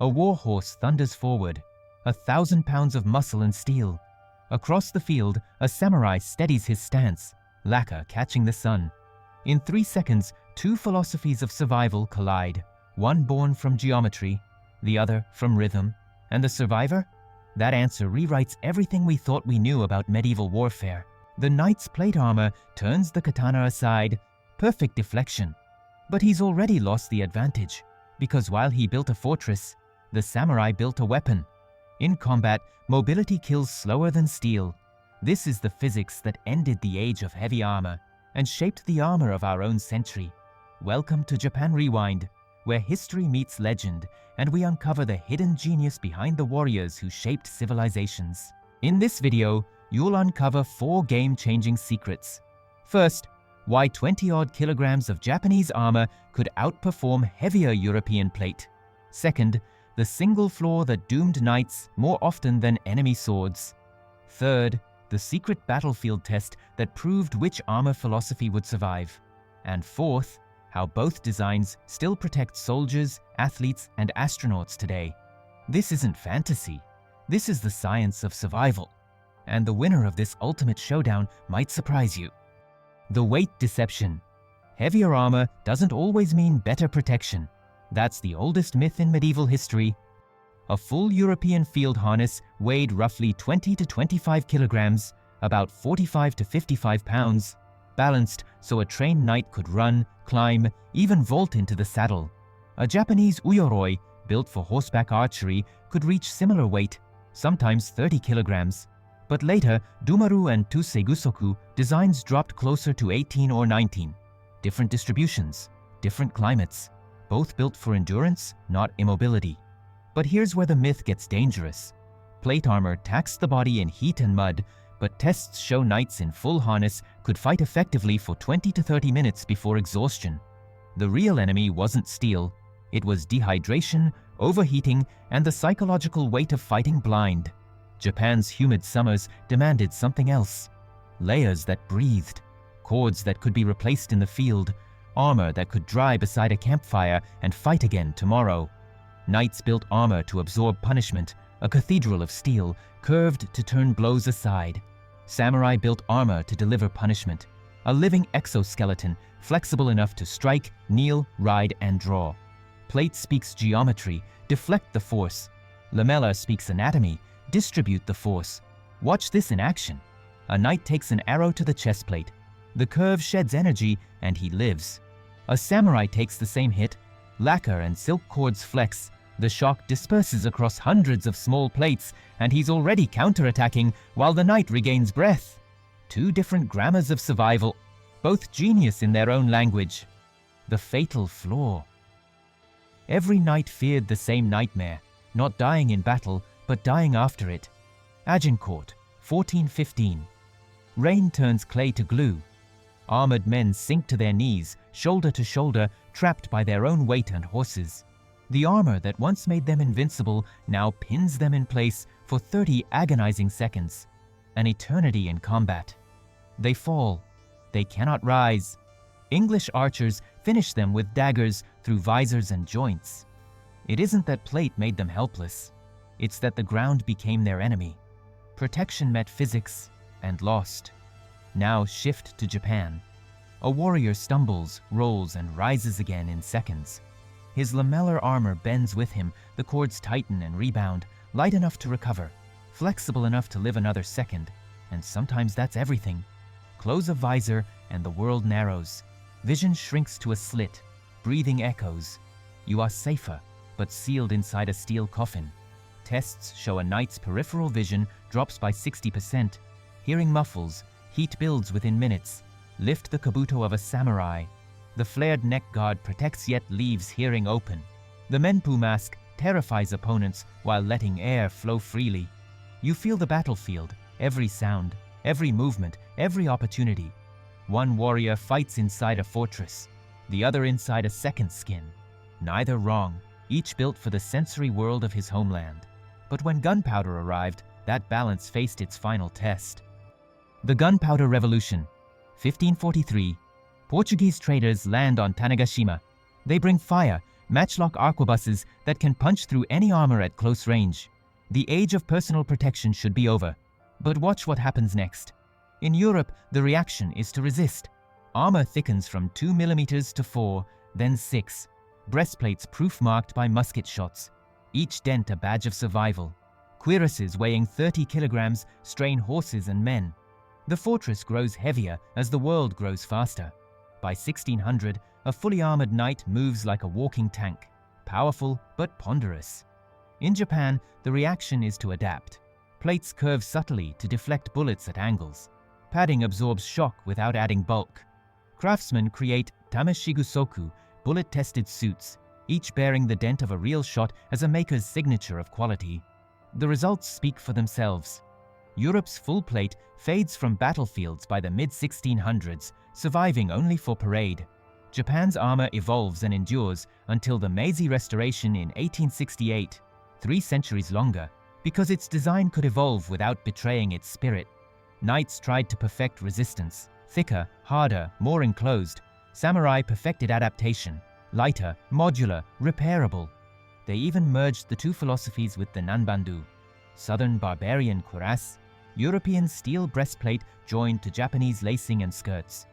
A warhorse thunders forward, 1,000 pounds of muscle and steel. Across the field, a samurai steadies his stance, lacquer catching the sun. In 3 seconds, 2 philosophies of survival collide, one born from geometry, the other from rhythm. And the survivor? That answer rewrites everything we thought we knew about medieval warfare. The knight's plate armor turns the katana aside, perfect deflection. But he's already lost the advantage, because while he built a fortress, the samurai built a weapon. In combat, mobility kills slower than steel. This is the physics that ended the age of heavy armor and shaped the armor of our own century. Welcome to Japan Rewind, where history meets legend, and we uncover the hidden genius behind the warriors who shaped civilizations. In this video, you'll uncover 4 game-changing secrets. First, why 20-odd kilograms of Japanese armor could outperform heavier European plate. Second, the single flaw that doomed knights more often than enemy swords. Third, the secret battlefield test that proved which armor philosophy would survive. And fourth, how both designs still protect soldiers, athletes, and astronauts today. This isn't fantasy. This is the science of survival. And the winner of this ultimate showdown might surprise you. The weight deception. Heavier armor doesn't always mean better protection. That's the oldest myth in medieval history. A full European field harness weighed roughly 20 to 25 kilograms, about 45 to 55 pounds, balanced so a trained knight could run, climb, even vault into the saddle. A Japanese uyoroi, built for horseback archery, could reach similar weight, sometimes 30 kilograms. But later, Dumaru and Tusegusoku designs dropped closer to 18 or 19. Different distributions, different climates, both built for endurance, not immobility. But here's where the myth gets dangerous. Plate armor taxed the body in heat and mud, but tests show knights in full harness could fight effectively for 20 to 30 minutes before exhaustion. The real enemy wasn't steel. It was dehydration, overheating, and the psychological weight of fighting blind. Japan's humid summers demanded something else. Layers that breathed, cords that could be replaced in the field, armor that could dry beside a campfire and fight again tomorrow. Knights built armor to absorb punishment, a cathedral of steel, curved to turn blows aside. Samurai built armor to deliver punishment, a living exoskeleton, flexible enough to strike, kneel, ride, and draw. Plate speaks geometry, deflect the force. Lamella speaks anatomy, distribute the force. Watch this in action. A knight takes an arrow to the chest plate. The curve sheds energy, and he lives. A samurai takes the same hit. Lacquer and silk cords flex. The shock disperses across hundreds of small plates, and he's already counterattacking while the knight regains breath. 2 different grammars of survival, both genius in their own language. The fatal flaw. Every knight feared the same nightmare, not dying in battle, but dying after it. Agincourt, 1415. Rain turns clay to glue. Armored men sink to their knees, shoulder to shoulder, trapped by their own weight and horses. The armor that once made them invincible now pins them in place for 30 agonizing seconds, an eternity in combat. They fall. They cannot rise. English archers finish them with daggers through visors and joints. It isn't that plate made them helpless. It's that the ground became their enemy. Protection met physics and lost. Now shift to Japan. A warrior stumbles, rolls, and rises again in seconds. His lamellar armor bends with him, the cords tighten and rebound, light enough to recover, flexible enough to live another second, and sometimes that's everything. Close a visor and the world narrows. Vision shrinks to a slit, breathing echoes. You are safer, but sealed inside a steel coffin. Tests show a knight's peripheral vision drops by 60%. Hearing muffles, heat builds within minutes. Lift the kabuto of a samurai. The flared neck guard protects yet leaves hearing open. The menpu mask terrifies opponents while letting air flow freely. You feel the battlefield, every sound, every movement, every opportunity. One warrior fights inside a fortress, the other inside a second skin. Neither wrong, each built for the sensory world of his homeland. But when gunpowder arrived, that balance faced its final test. The Gunpowder Revolution, 1543. Portuguese traders land on Tanegashima. They bring fire, matchlock arquebuses that can punch through any armor at close range. The age of personal protection should be over. But watch what happens next. In Europe, the reaction is to resist. Armor thickens from 2 millimeters to 4, then 6. Breastplates proof-marked by musket shots. Each dent a badge of survival. Cuirasses weighing 30 kilograms strain horses and men. The fortress grows heavier as the world grows faster. By 1600, a fully armored knight moves like a walking tank, powerful but ponderous. In Japan, the reaction is to adapt. Plates curve subtly to deflect bullets at angles. Padding absorbs shock without adding bulk. Craftsmen create tameshigusoku, bullet-tested suits, each bearing the dent of a real shot as a maker's signature of quality. The results speak for themselves. Europe's full plate fades from battlefields by the mid-1600s, surviving only for parade. Japan's armor evolves and endures until the Meiji Restoration in 1868, 3 centuries longer, because its design could evolve without betraying its spirit. Knights tried to perfect resistance, thicker, harder, more enclosed. Samurai perfected adaptation, lighter, modular, repairable. They even merged the two philosophies with the nanbandu, southern barbarian cuirass, European steel breastplate joined to Japanese lacing and skirts.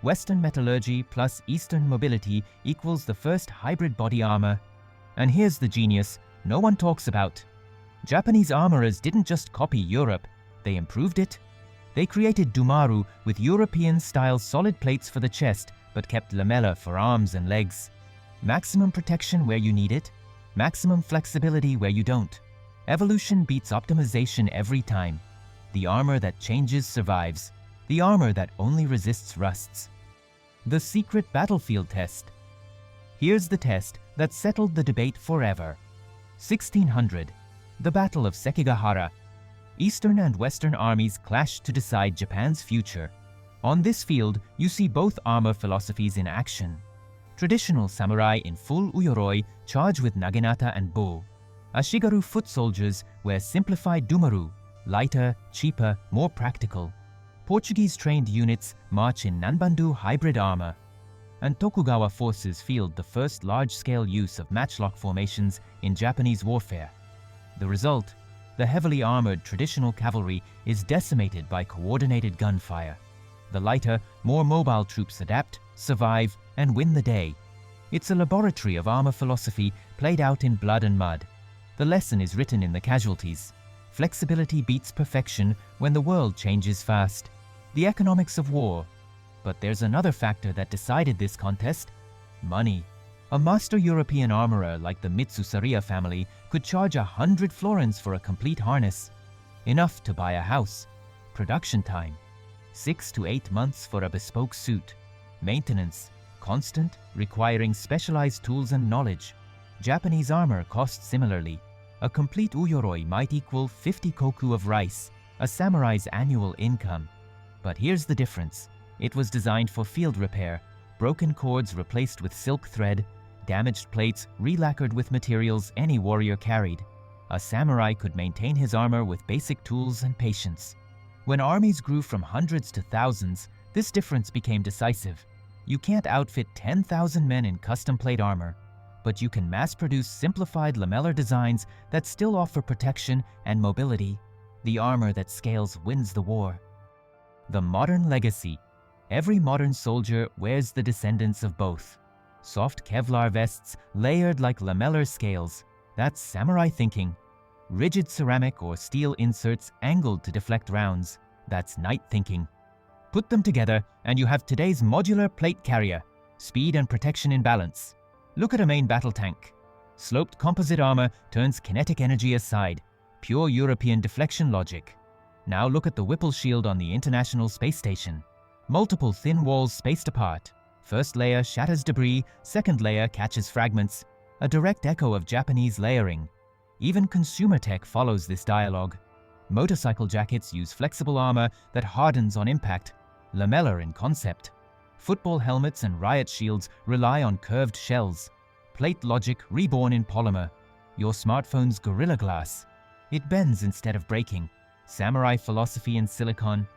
Western metallurgy plus Eastern mobility equals the first hybrid body armor. And here's the genius no one talks about. Japanese armorers didn't just copy Europe, they improved it. They created dumaru with European-style solid plates for the chest, but kept lamella for arms and legs. Maximum protection where you need it, maximum flexibility where you don't. Evolution beats optimization every time. The armor that changes survives. The armor that only resists rusts. The secret battlefield test. Here's the test that settled the debate forever. 1600. The Battle of Sekigahara. Eastern and Western armies clashed to decide Japan's future. On this field, you see both armor philosophies in action. Traditional samurai in full uyoroi charge with naginata and bow. Ashigaru foot soldiers wear simplified dumaru, lighter, cheaper, more practical. Portuguese-trained units march in nanbandu hybrid armor. And Tokugawa forces field the first large-scale use of matchlock formations in Japanese warfare. The result? The heavily armored traditional cavalry is decimated by coordinated gunfire. The lighter, more mobile troops adapt, survive, and win the day. It's a laboratory of armor philosophy played out in blood and mud. The lesson is written in the casualties. Flexibility beats perfection when the world changes fast. The economics of war. But there's another factor that decided this contest: money. A master European armorer like the Mitsusariya family could charge 100 florins for a complete harness. Enough to buy a house. Production time: 6 to 8 months for a bespoke suit. Maintenance: constant, requiring specialized tools and knowledge. Japanese armor costs similarly. A complete uyoroi might equal 50 koku of rice, a samurai's annual income. But here's the difference. It was designed for field repair, broken cords replaced with silk thread, damaged plates relacquered with materials any warrior carried. A samurai could maintain his armor with basic tools and patience. When armies grew from hundreds to thousands, this difference became decisive. You can't outfit 10,000 men in custom-plate armor, but you can mass-produce simplified lamellar designs that still offer protection and mobility. The armor that scales wins the war. The modern legacy. Every modern soldier wears the descendants of both. Soft Kevlar vests layered like lamellar scales. That's samurai thinking. Rigid ceramic or steel inserts angled to deflect rounds. That's knight thinking. Put them together and you have today's modular plate carrier. Speed and protection in balance. Look at a main battle tank. Sloped composite armor turns kinetic energy aside. Pure European deflection logic. Now look at the Whipple shield on the International Space Station. Multiple thin walls spaced apart. First layer shatters debris, second layer catches fragments. A direct echo of Japanese layering. Even consumer tech follows this dialogue. Motorcycle jackets use flexible armor that hardens on impact, lamellar in concept. Football helmets and riot shields rely on curved shells. Plate logic reborn in polymer. Your smartphone's Gorilla Glass. It bends instead of breaking. Samurai philosophy in silicon.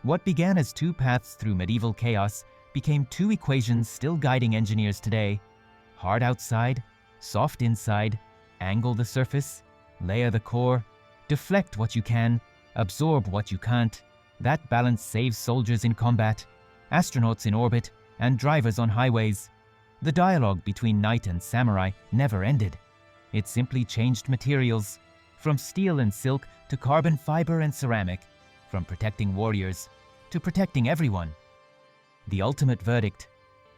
What began as 2 paths through medieval chaos became 2 equations still guiding engineers today. Hard outside, Soft inside, angle the surface, layer the core, deflect what you can, absorb what you can't. That balance saves soldiers in combat, astronauts in orbit, and drivers on highways. The dialogue between knight and samurai never ended. It simply changed materials, from steel and silk to carbon fiber and ceramic, from protecting warriors to protecting everyone. The ultimate verdict.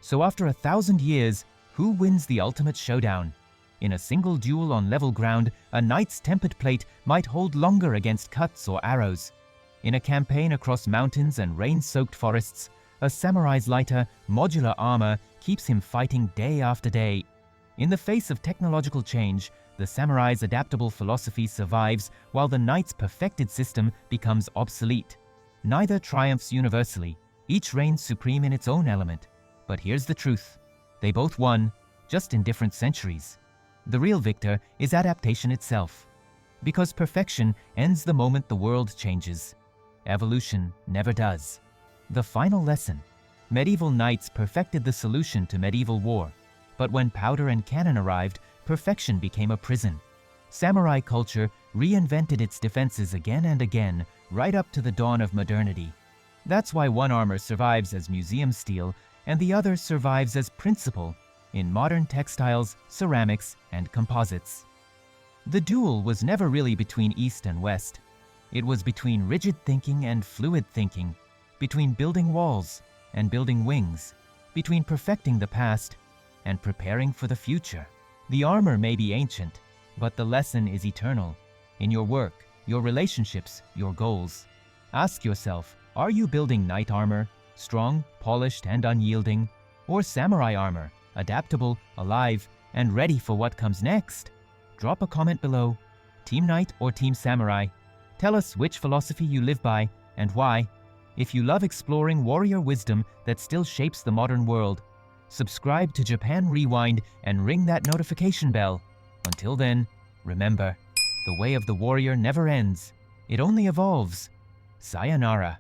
So after 1,000 years, who wins the ultimate showdown? In a single duel on level ground, a knight's tempered plate might hold longer against cuts or arrows. In a campaign across mountains and rain-soaked forests, a samurai's lighter, modular armor keeps him fighting day after day. In the face of technological change, the samurai's adaptable philosophy survives while the knight's perfected system becomes obsolete. Neither triumphs universally, each reigns supreme in its own element. But here's the truth. They both won, just in different centuries. The real victor is adaptation itself. Because perfection ends the moment the world changes. Evolution never does. The final lesson. Medieval knights perfected the solution to medieval war. But when powder and cannon arrived, perfection became a prison. Samurai culture reinvented its defenses again and again, right up to the dawn of modernity. That's why one armor survives as museum steel and the other survives as principle in modern textiles, ceramics, and composites. The duel was never really between East and West. It was between rigid thinking and fluid thinking, between building walls and building wings, between perfecting the past and preparing for the future. The armor may be ancient, but the lesson is eternal. In your work, your relationships, your goals. Ask yourself, are you building knight armor, strong, polished, and unyielding, or samurai armor, adaptable, alive, and ready for what comes next? Drop a comment below. Team Knight or Team Samurai? Tell us which philosophy you live by and why. If you love exploring warrior wisdom that still shapes the modern world, subscribe to Japan Rewind and ring that notification bell. Until then, remember, the way of the warrior never ends. It only evolves. Sayonara.